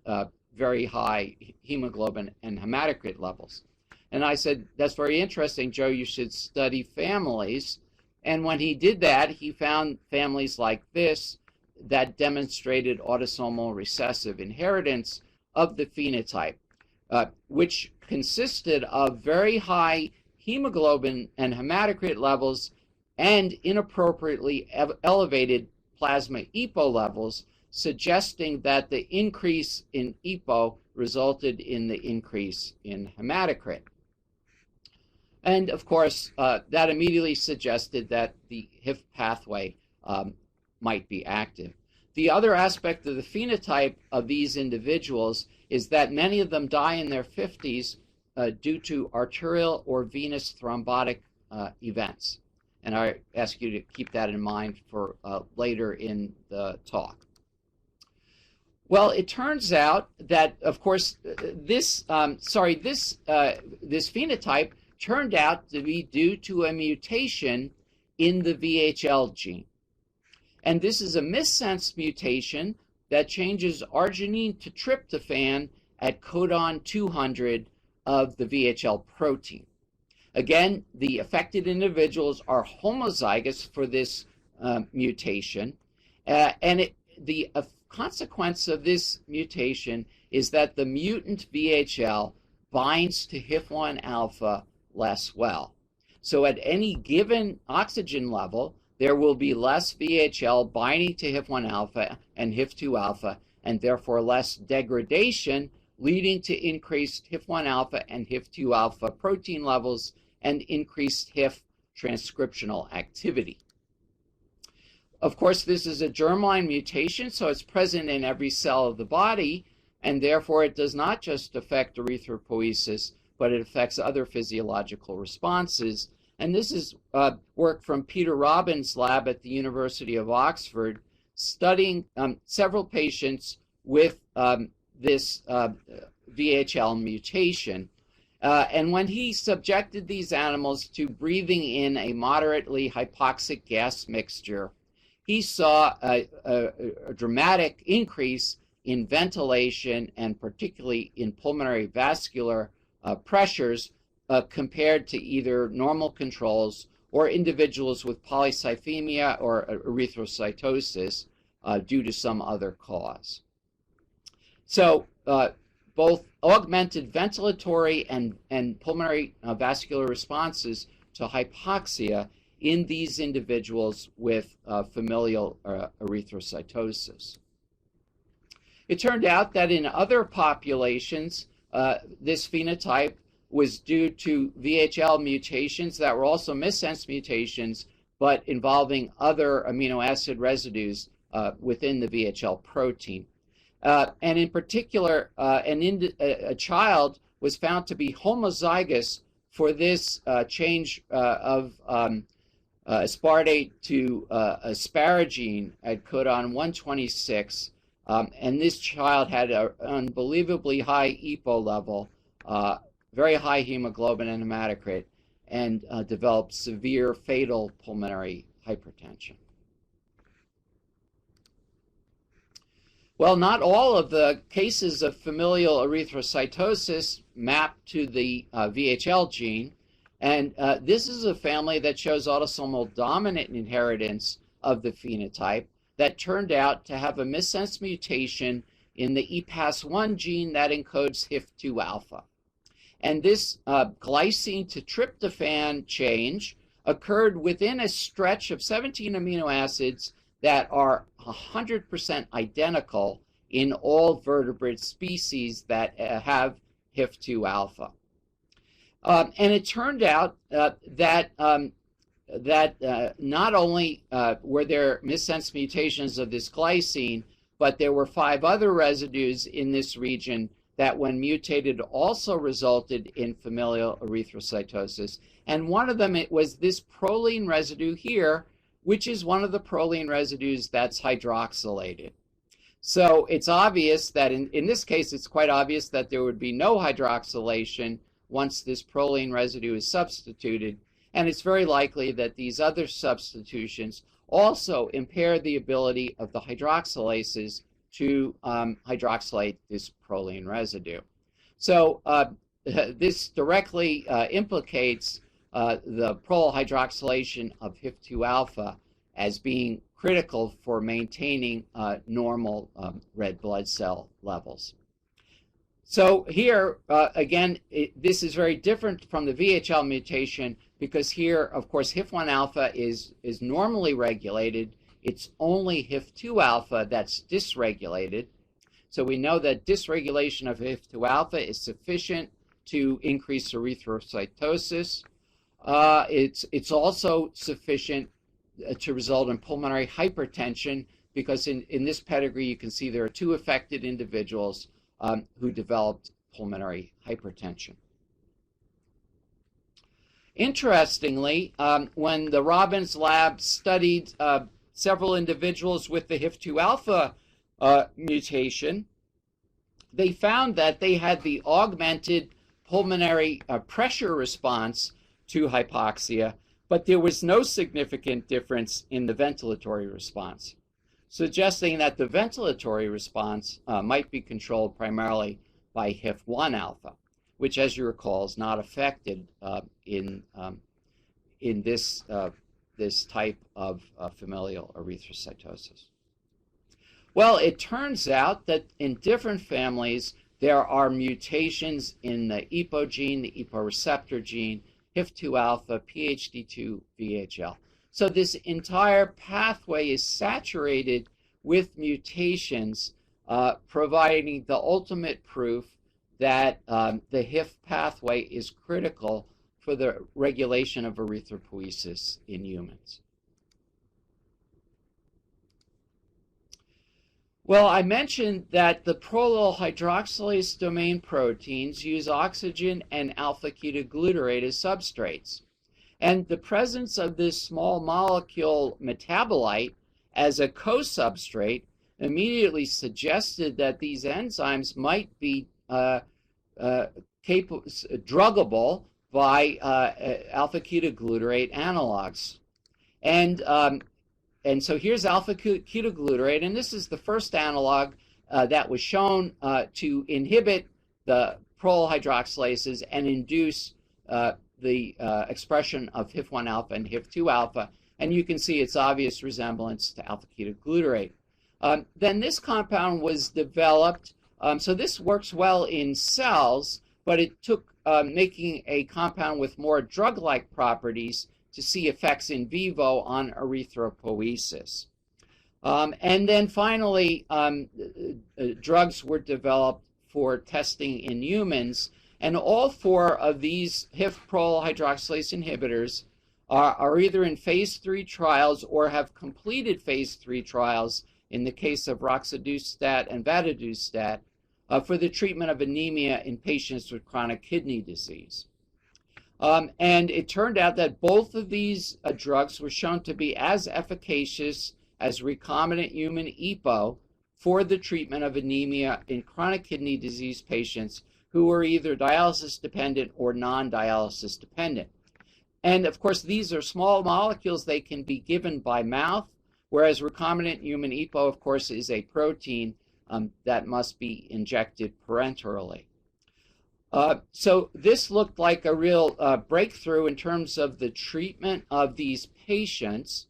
very high hemoglobin and hematocrit levels. And I said, that's very interesting, Joe, you should study families. And when he did that, he found families like this that demonstrated autosomal recessive inheritance of the phenotype, which consisted of very high hemoglobin and hematocrit levels and inappropriately elevated plasma EPO levels, suggesting that the increase in EPO resulted in the increase in hematocrit. And of course, that immediately suggested that the HIF pathway might be active. The other aspect of the phenotype of these individuals is that many of them die in their 50s due to arterial or venous thrombotic events. And I ask you to keep that in mind for later in the talk. Well, it turns out that, of course, this phenotype turned out to be due to a mutation in the VHL gene. And this is a missense mutation that changes arginine to tryptophan at codon 200 of the VHL protein. Again, the affected individuals are homozygous for this mutation, and the consequence of this mutation is that the mutant VHL binds to HIF-1 alpha less well. So at any given oxygen level, there will be less VHL binding to HIF-1 alpha and HIF-2 alpha, and therefore less degradation, leading to increased HIF-1 alpha and HIF-2 alpha protein levels and increased HIF transcriptional activity. Of course, this is a germline mutation, so it's present in every cell of the body, and therefore it does not just affect erythropoiesis, but it affects other physiological responses. And this is work from Peter Robbins' lab at the University of Oxford, studying several patients with this VHL mutation. And when he subjected these animals to breathing in a moderately hypoxic gas mixture, he saw a dramatic increase in ventilation and particularly in pulmonary vascular pressures compared to either normal controls or individuals with polycythemia or erythrocytosis due to some other cause. So both augmented ventilatory and pulmonary vascular responses to hypoxia in these individuals with familial erythrocytosis. It turned out that in other populations, this phenotype was due to VHL mutations that were also missense mutations, but involving other amino acid residues within the VHL protein. And in particular, a child was found to be homozygous for this change of aspartate to asparagine at codon 126. And this child had an unbelievably high EPO level, very high hemoglobin and hematocrit, and developed severe fatal pulmonary hypertension. Well, not all of the cases of familial erythrocytosis map to the VHL gene, and this is a family that shows autosomal dominant inheritance of the phenotype that turned out to have a missense mutation in the EPAS1 gene that encodes HIF-2 alpha. And this glycine to tryptophan change occurred within a stretch of 17 amino acids that are 100% identical in all vertebrate species that have HIF-2 alpha. And it turned out that not only were there missense mutations of this glycine, but there were 5 other residues in this region that when mutated also resulted in familial erythrocytosis. And one of them, it was this proline residue here, which is one of the proline residues that's hydroxylated. So it's obvious that in this case, it's quite obvious that there would be no hydroxylation once this proline residue is substituted. And it's very likely that these other substitutions also impair the ability of the hydroxylases to hydroxylate this proline residue. So this directly implicates the prolyl hydroxylation of HIF2 alpha as being critical for maintaining normal red blood cell levels. So here, again, this is very different from the VHL mutation because here, of course, HIF1 alpha is normally regulated. It's only HIF2 alpha that's dysregulated. So we know that dysregulation of HIF2 alpha is sufficient to increase erythrocytosis. It's also sufficient to result in pulmonary hypertension because in this pedigree you can see there are 2 affected individuals who developed pulmonary hypertension. Interestingly, when the Robbins lab studied several individuals with the HIF2 alpha mutation, they found that they had the augmented pulmonary pressure response to hypoxia, but there was no significant difference in the ventilatory response, suggesting that the ventilatory response might be controlled primarily by HIF1 alpha, which, as you recall, is not affected in this type of familial erythrocytosis. Well, it turns out that in different families, there are mutations in the EPO gene, the EPO receptor gene, HIF2 alpha, PHD2, VHL. So this entire pathway is saturated with mutations, providing the ultimate proof that the HIF pathway is critical for the regulation of erythropoiesis in humans. Well, I mentioned that the prolyl hydroxylase domain proteins use oxygen and alpha-ketoglutarate as substrates. And the presence of this small molecule metabolite as a co-substrate immediately suggested that these enzymes might be druggable by alpha-ketoglutarate analogs. And so here's alpha-ketoglutarate, and this is the first analog that was shown to inhibit the prolyl hydroxylases and induce the expression of HIF1 alpha and HIF2 alpha, and you can see its obvious resemblance to alpha-ketoglutarate. Then this compound was developed, so this works well in cells, but it took making a compound with more drug-like properties to see effects in vivo on erythropoiesis. And then finally, drugs were developed for testing in humans, and all 4 of these HIF prolyl hydroxylase inhibitors are either in phase 3 trials or have completed phase 3 trials in the case of roxadustat and vadadustat for the treatment of anemia in patients with chronic kidney disease. And it turned out that both of these drugs were shown to be as efficacious as recombinant human EPO for the treatment of anemia in chronic kidney disease patients who were either dialysis dependent or non-dialysis dependent. And of course, these are small molecules. They can be given by mouth, whereas recombinant human EPO, of course, is a protein that must be injected parenterally. So this looked like a real breakthrough in terms of the treatment of these patients.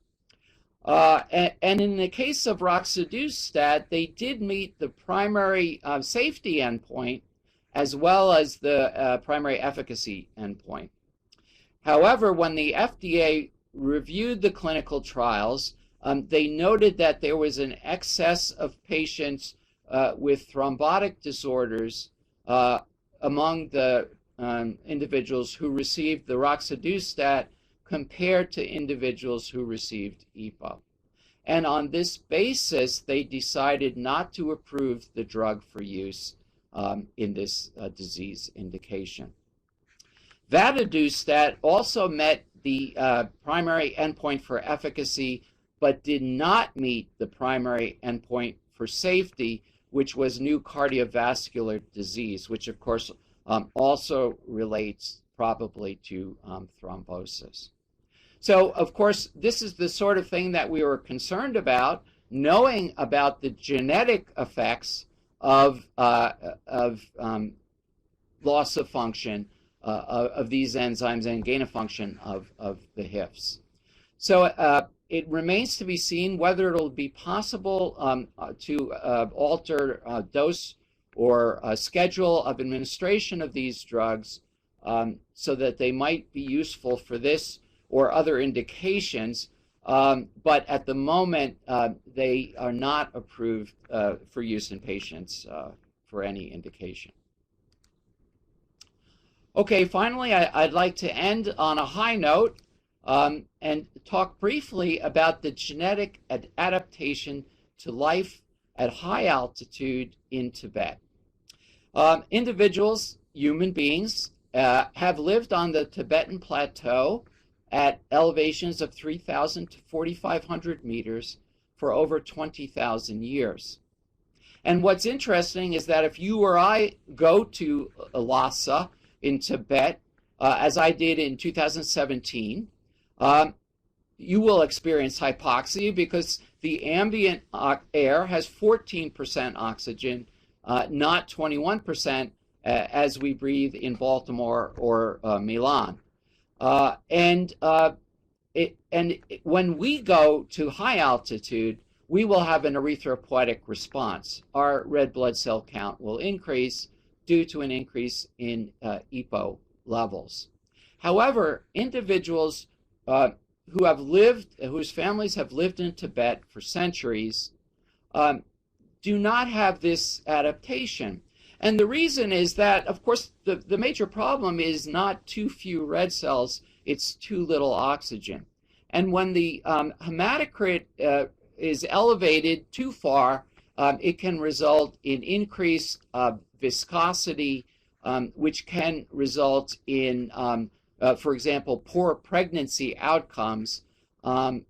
And in the case of roxadustat, they did meet the primary safety endpoint as well as the primary efficacy endpoint. However, when the FDA reviewed the clinical trials, they noted that there was an excess of patients with thrombotic disorders among the individuals who received the roxadustat compared to individuals who received EPO. And on this basis, they decided not to approve the drug for use in this disease indication. Vadadustat also met the primary endpoint for efficacy, but did not meet the primary endpoint for safety, which was new cardiovascular disease, which of course also relates probably to thrombosis. So of course, this is the sort of thing that we were concerned about. knowing about the genetic effects of loss of function of these enzymes and gain of function of the HIFs. So it remains to be seen whether it'll be possible to alter dose or schedule of administration of these drugs so that they might be useful for this or other indications, but at the moment they are not approved for use in patients for any indication. Okay, finally, I'd like to end on a high note and talk briefly about the genetic adaptation to life at high altitude in Tibet. Individuals, human beings, have lived on the Tibetan plateau at elevations of 3,000 to 4,500 meters for over 20,000 years. And what's interesting is that if you or I go to Lhasa in Tibet, as I did in 2017, you will experience hypoxia because the ambient air has 14% oxygen, not 21% as we breathe in Baltimore or Milan. And when we go to high altitude, we will have an erythropoietic response. Our red blood cell count will increase due to an increase in EPO levels. However, individuals who have lived, whose families have lived in Tibet for centuries, do not have this adaptation. And the reason is that, of course, the major problem is not too few red cells, it's too little oxygen. And when the hematocrit is elevated too far, it can result in increased viscosity, which can result in, for example, poor pregnancy outcomes. In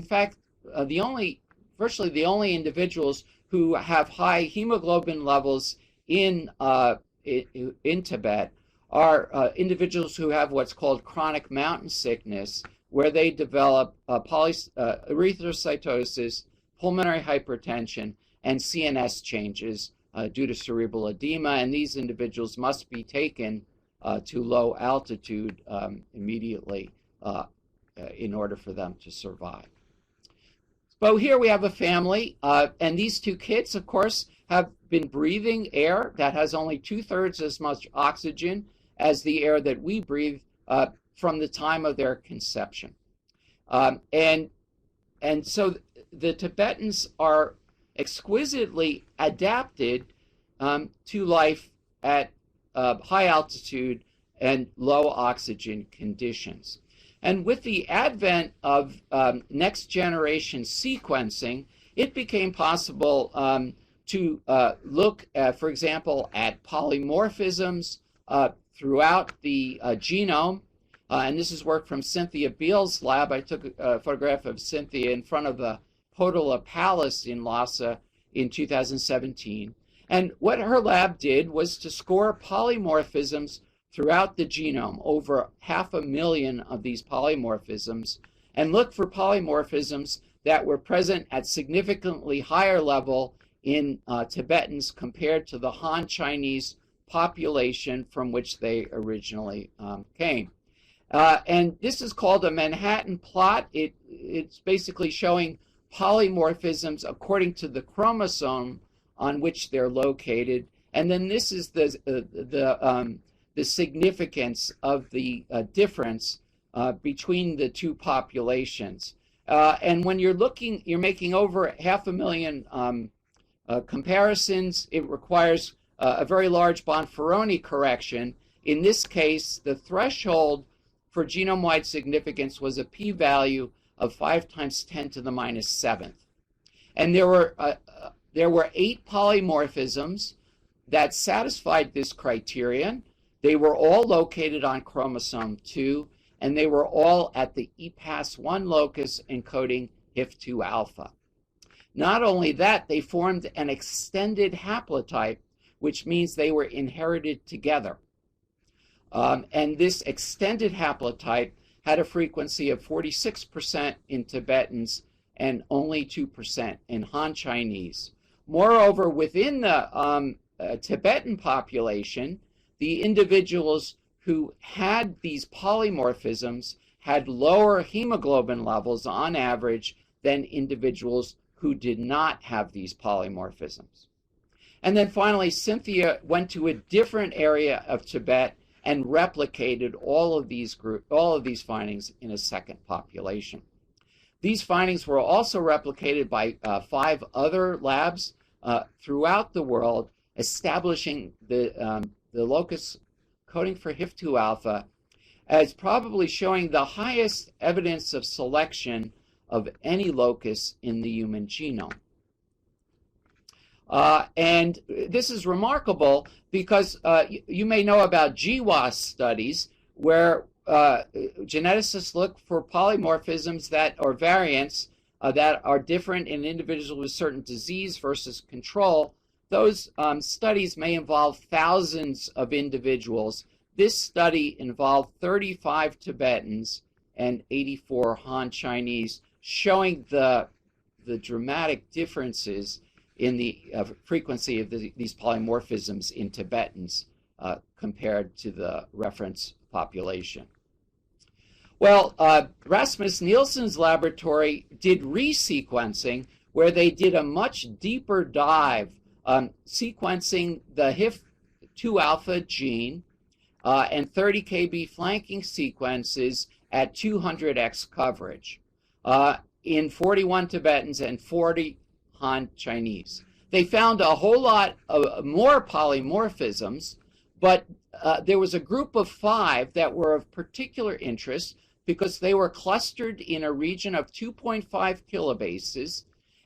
fact, virtually the only individuals who have high hemoglobin levels in Tibet are individuals who have what's called chronic mountain sickness, where they develop erythrocytosis, pulmonary hypertension, and CNS changes due to cerebral edema, and these individuals must be taken to low altitude immediately in order for them to survive. So here we have a family, and these two kids, of course, have been breathing air that has only 2/3 as much oxygen as the air that we breathe from the time of their conception. And so the Tibetans are exquisitely adapted to life at high altitude and low oxygen conditions. And with the advent of next generation sequencing, it became possible to look, for example, at polymorphisms throughout the genome. And this is work from Cynthia Beale's lab. I took a photograph of Cynthia in front of the Potala Palace in Lhasa in 2017. And what her lab did was to score polymorphisms throughout the genome, over 500,000 of these polymorphisms, and look for polymorphisms that were present at significantly higher level in Tibetans compared to the Han Chinese population from which they originally came. And this is called a Manhattan plot. It's basically showing polymorphisms according to the chromosome on which they're located. And then this is the significance of the difference between the two populations. And when you're making over 500,000 comparisons, it requires a very large Bonferroni correction. In this case, the threshold for genome-wide significance was a p-value of 5 × 10⁻⁷. And there were 8 polymorphisms that satisfied this criterion. They were all located on chromosome 2, and they were all at the EPAS1 locus encoding HIF2 alpha. Not only that, they formed an extended haplotype, which means they were inherited together. And this extended haplotype had a frequency of 46% in Tibetans and only 2% in Han Chinese. Moreover, within the Tibetan population, the individuals who had these polymorphisms had lower hemoglobin levels on average than individuals who did not have these polymorphisms. And then finally, Cynthia went to a different area of Tibet and replicated all of these findings in a second population. These findings were also replicated by 5 other labs throughout the world, establishing the locus coding for HIF2 alpha as probably showing the highest evidence of selection of any locus in the human genome. And this is remarkable because you may know about GWAS studies where geneticists look for polymorphisms that or variants that are different in individuals with certain disease versus control. Those studies may involve thousands of individuals. This study involved 35 Tibetans and 84 Han Chinese, showing the dramatic differences in the frequency of these polymorphisms in Tibetans compared to the reference population. Well, Rasmus Nielsen's laboratory did resequencing, where they did a much deeper dive sequencing the HIF2 alpha gene and 30 kb flanking sequences at 200x coverage in 41 Tibetans and 40 Han Chinese. They found a whole lot of more polymorphisms, but there was a group of 5 that were of particular interest because they were clustered in a region of 2.5 kilobases,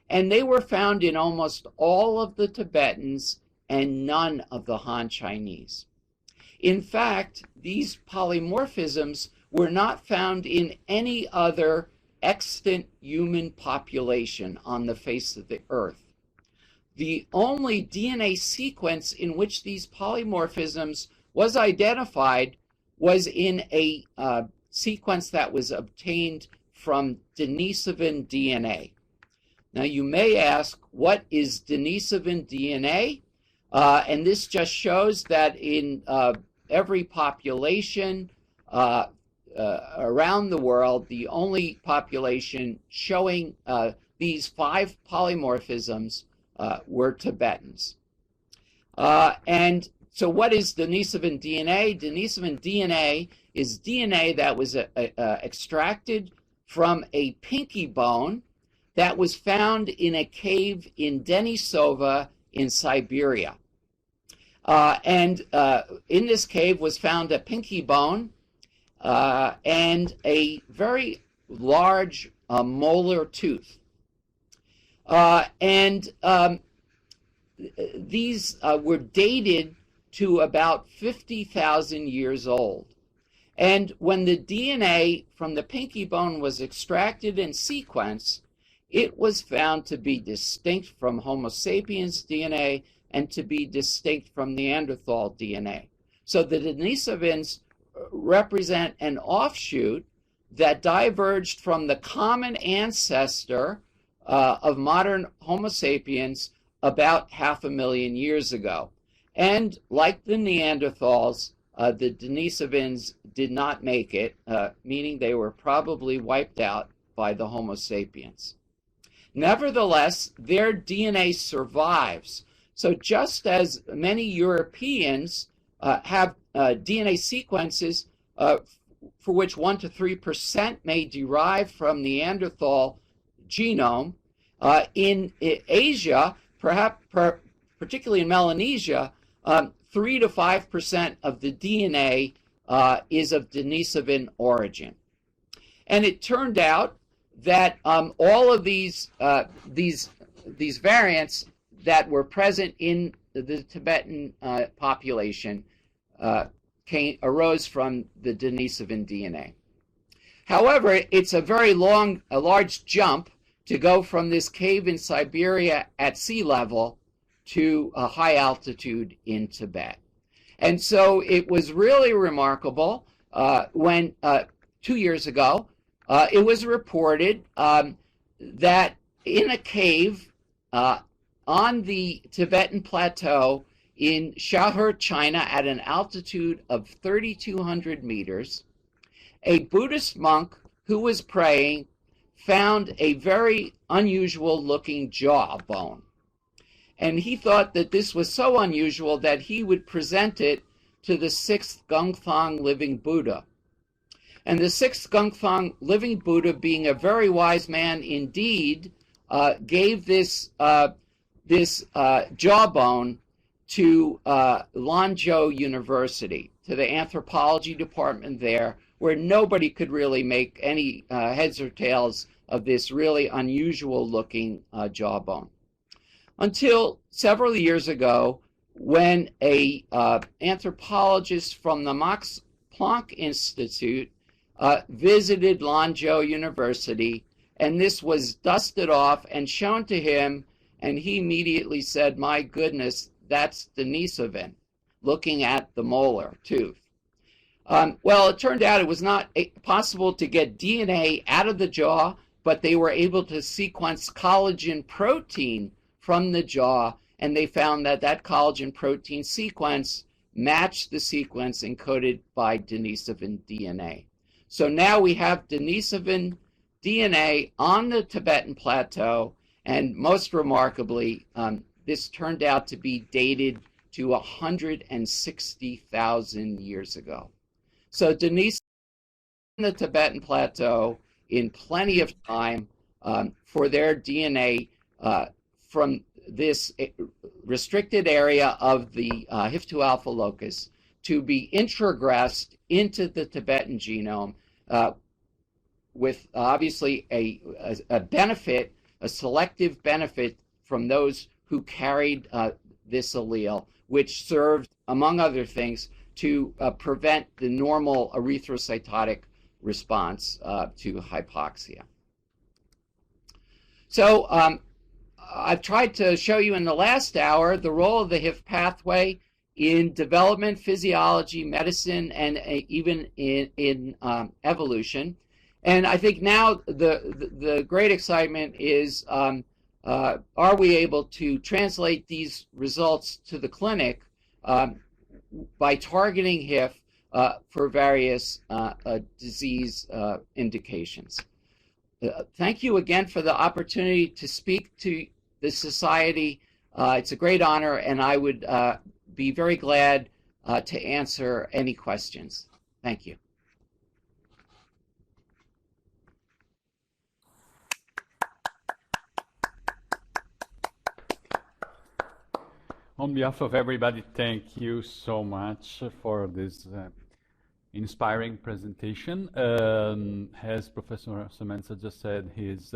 and they were found in almost all of the Tibetans and none of the Han Chinese. In fact, these polymorphisms were not found in any other extant human population on the face of the earth. The only DNA sequence in which these polymorphisms was identified was in a sequence that was obtained from Denisovan DNA. Now you may ask, what is Denisovan DNA? And this just shows that in every population around the world, the only population showing these 5 polymorphisms were Tibetans. And so what is Denisovan DNA? Denisovan DNA is DNA that was extracted from a pinky bone that was found in a cave in Denisova in Siberia. And in this cave was found a pinky bone and a very large molar tooth. These were dated to about 50,000 years old. And when the DNA from the pinky bone was extracted and sequenced, it was found to be distinct from Homo sapiens DNA and to be distinct from Neanderthal DNA. So the Denisovans represent an offshoot that diverged from the common ancestor of modern Homo sapiens about 500,000 years ago. And like the Neanderthals, the Denisovans did not make it, meaning they were probably wiped out by the Homo sapiens. Nevertheless, their DNA survives. So just as many Europeans have DNA sequences for which 1 to 3% may derive from Neanderthal genome, in Asia, perhaps particularly in Melanesia, 3 to 5% of the DNA is of Denisovan origin. And it turned out that all of these variants that were present in the Tibetan population arose from the Denisovan DNA. However, it's a very large jump to go from this cave in Siberia at sea level to a high altitude in Tibet. And so it was really remarkable when 2 years ago it was reported that in a cave on the Tibetan plateau in Shahe, China, at an altitude of 3,200 meters, a Buddhist monk who was praying found a very unusual looking jawbone. And he thought that this was so unusual that he would present it to the sixth Gongthang living Buddha. And the sixth Gongthang living Buddha, being a very wise man indeed, gave this jawbone to Lanzhou University, to the anthropology department there, where nobody could really make any heads or tails of this really unusual looking jawbone. Until several years ago, when a anthropologist from the Max Planck Institute visited Lanzhou University, and this was dusted off and shown to him, and he immediately said, "My goodness, that's Denisovan," looking at the molar tooth. Well, it turned out it was not possible to get DNA out of the jaw, but they were able to sequence collagen protein from the jaw, and they found that that collagen protein sequence matched the sequence encoded by Denisovan DNA. So now we have Denisovan DNA on the Tibetan plateau, and most remarkably, this turned out to be dated to 160,000 years ago. So Denisovan on the Tibetan plateau in plenty of time for their DNA from this restricted area of the HIF2 alpha locus to be introgressed into the Tibetan genome with obviously a benefit, a selective benefit from those who carried this allele, which served, among other things, to prevent the normal erythrocytotic response to hypoxia. So I've tried to show you in the last hour the role of the HIF pathway in development, physiology, medicine, and even in evolution. And I think now the great excitement is, are we able to translate these results to the clinic by targeting HIF for various disease indications. Thank you again for the opportunity to speak to the Society. It's a great honor, and I would be very glad to answer any questions. Thank you. On behalf of everybody, thank you so much for this inspiring presentation. As Professor Semenza just said, he's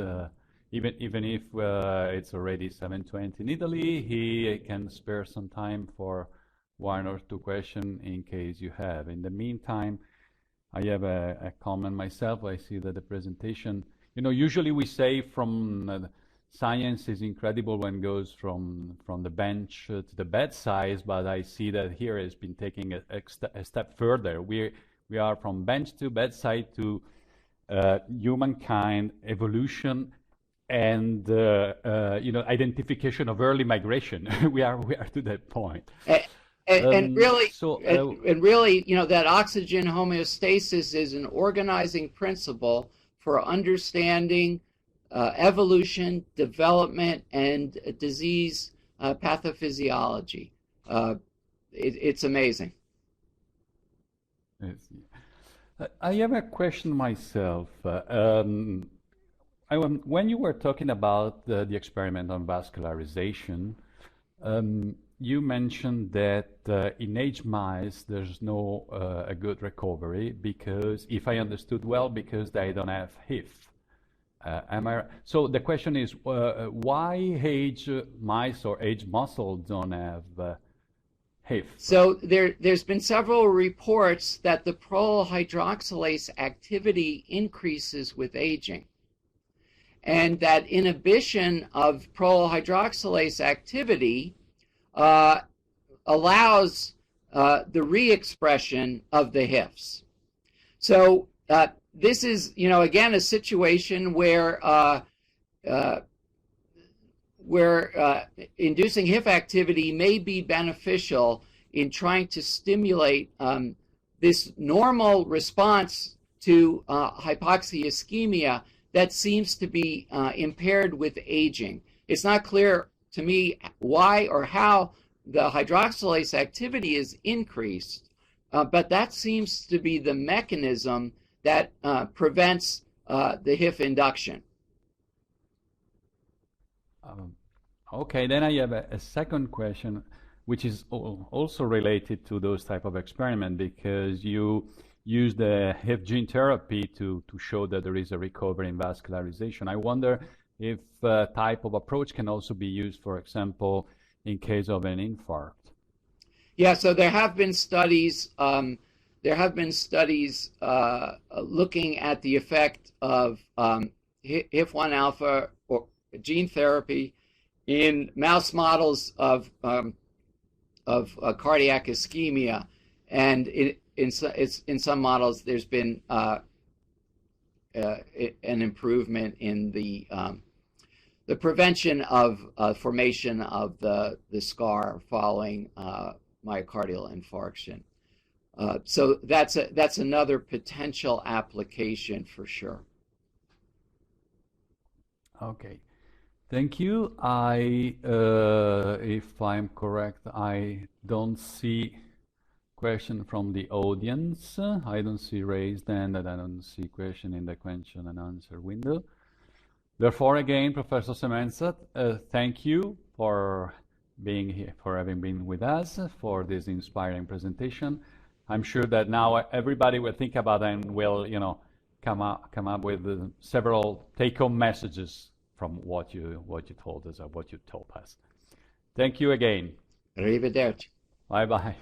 even if it's already 7:20 in Italy, he can spare some time for one or two questions in case you have. In the meantime, I have a comment myself. I see that the presentation, usually we say from science is incredible when it goes from the bench to the bedside, but I see that here it's been taking a step further. We are from bench to bedside to humankind, evolution, and identification of early migration. we are to that point. And really, that oxygen homeostasis is an organizing principle for understanding evolution, development, and disease pathophysiology. It's amazing. Yes. I have a question myself. When you were talking about the experiment on vascularization, you mentioned that in aged mice there's no a good recovery because, if I understood well, because they don't have HIF. Am I right? So the question is, why aged mice or aged muscle don't have HIF? So there's been several reports that the prolyl hydroxylase activity increases with aging, and that inhibition of prolyl hydroxylase activity allows the re-expression of the HIFs. So this is, again, a situation where where inducing HIF activity may be beneficial in trying to stimulate this normal response to hypoxia-ischemia that seems to be impaired with aging. It's not clear to me why or how the hydroxylase activity is increased, but that seems to be the mechanism that prevents the HIF induction. Okay, then I have a second question, which is also related to those type of experiment, because you use the HIF gene therapy to show that there is a recovery in vascularization. I wonder if type of approach can also be used, for example, in case of an infarct. Yeah, so there have been studies. Looking at the effect of HIF-1 alpha or gene therapy in mouse models of cardiac ischemia, and in some models there's been an improvement in the prevention of formation of the scar following myocardial infarction. So that's another potential application for sure. Okay, thank you. If I'm correct, I don't see question from the audience. I don't see raised hand, and I don't see question in the question and answer window. Therefore, again, Professor Semenza, thank you for being here, for having been with us for this inspiring presentation. I'm sure that now everybody will think about it and will, come up with several take-home messages from what you told us or what you told us. Thank you again. Arrivederci. Bye bye.